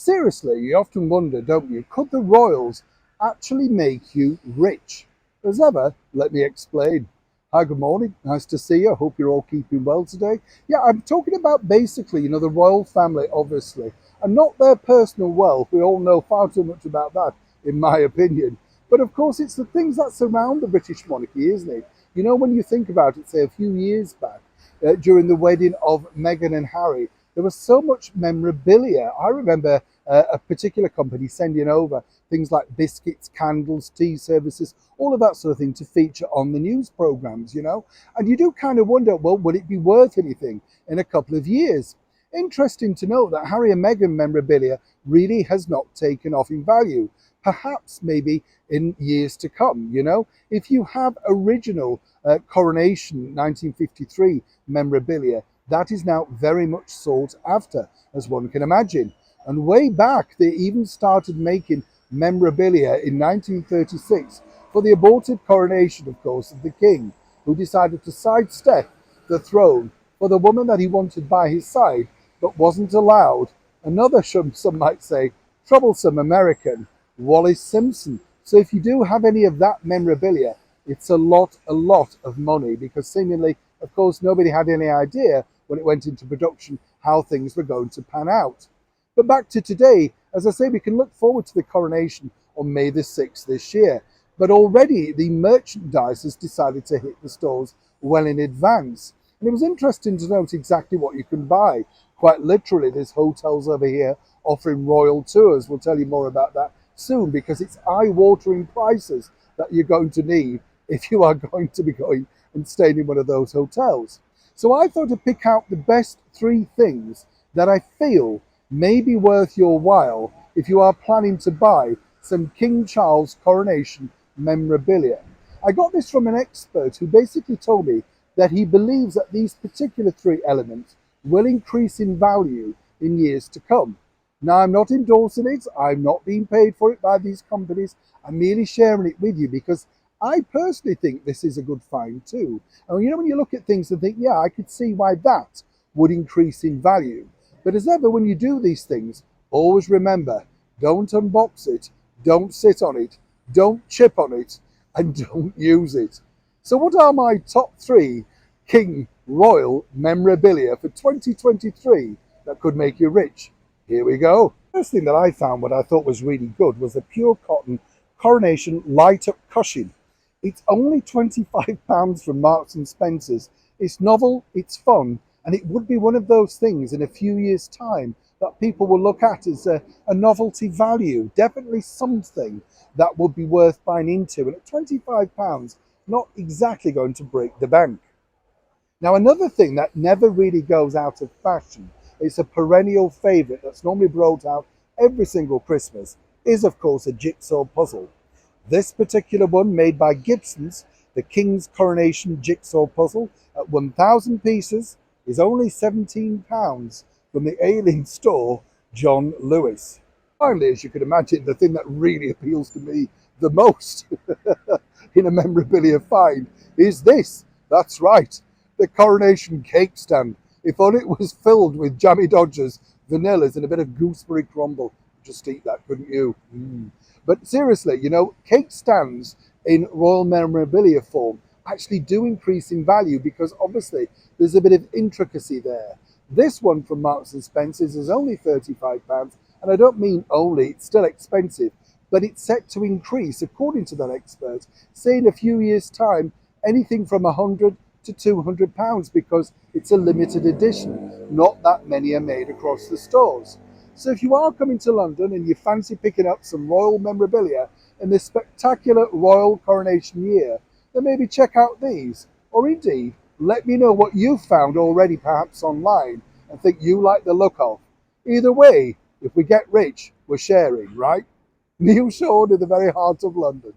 seriously, you often wonder, don't you, could the royals actually make you rich? As ever, let me explain. Hi, good morning. Nice to see you. I hope you're all keeping well today. Yeah, I'm talking about basically, the royal family, obviously, and not their personal wealth. We all know far too much about that, in my opinion. But of course, it's the things that surround the British monarchy, isn't it? When you think about it, say a few years back, during the wedding of Meghan and Harry, there was so much memorabilia. I remember a particular company sending over things like biscuits, candles, tea services, all of that sort of thing to feature on the news programs. And you do kind of wonder, well, will it be worth anything in a couple of years? Interesting to note that Harry and Meghan memorabilia really has not taken off in value. Perhaps maybe in years to come. If you have original coronation 1953 memorabilia, that is now very much sought after, as one can imagine. And way back, they even started making memorabilia in 1936 for the aborted coronation, of course, of the king, who decided to sidestep the throne for the woman that he wanted by his side, but wasn't allowed. Another, some might say, troublesome American, Wallis Simpson. So if you do have any of that memorabilia, it's a lot of money, because seemingly, of course, nobody had any idea when it went into production how things were going to pan out. But back to today, as I say, we can look forward to the coronation on May the 6th this year. But already the merchandise has decided to hit the stores well in advance. And it was interesting to note exactly what you can buy. Quite literally, there's hotels over here offering royal tours. We'll tell you more about that soon, because it's eye-watering prices that you're going to need if you are going to be going and staying in one of those hotels. So I thought to pick out the best 3 things that I feel may be worth your while if you are planning to buy some King Charles coronation memorabilia. I got this from an expert who basically told me that he believes that these particular 3 elements will increase in value in years to come. Now, I'm not endorsing it. I'm not being paid for it by these companies. I'm merely sharing it with you because I personally think this is a good find too. And when you look at things and think, yeah, I could see why that would increase in value. But as ever, when you do these things, always remember, don't unbox it, don't sit on it, don't chip on it, and don't use it. So what are my top 3 King Royal memorabilia for 2023 that could make you rich? Here we go. First thing that I found, what I thought was really good, was the pure cotton coronation light up cushion. It's only £25 from Marks and Spencer's. It's novel, it's fun, and it would be one of those things in a few years' time that people will look at as a novelty value. Definitely something that would be worth buying into. And at £25, not exactly going to break the bank. Now, another thing that never really goes out of fashion, it's a perennial favourite that's normally brought out every single Christmas, is of course a jigsaw puzzle. This particular one, made by Gibson's, the King's Coronation Jigsaw Puzzle, at 1,000 pieces, is only £17 from the ailing store John Lewis. Finally, as you can imagine, the thing that really appeals to me the most in a memorabilia find is this. That's right, the coronation cake stand. If only it was filled with jammy dodgers, vanillas, and a bit of gooseberry crumble. Just eat that, couldn't you? But seriously, cake stands in royal memorabilia form actually do increase in value because obviously there's a bit of intricacy there. This one from Marks and Spencer's is only £35, and I don't mean only, it's still expensive, but it's set to increase, according to that expert, say in a few years' time, anything from £100 to £200 because it's a limited edition. Not that many are made across the stores. So if you are coming to London and you fancy picking up some royal memorabilia in this spectacular royal coronation year, then maybe check out these. Or indeed, let me know what you've found already perhaps online and think you like the look of. Either way, if we get rich, we're sharing, right? Neil Sean in the very heart of London.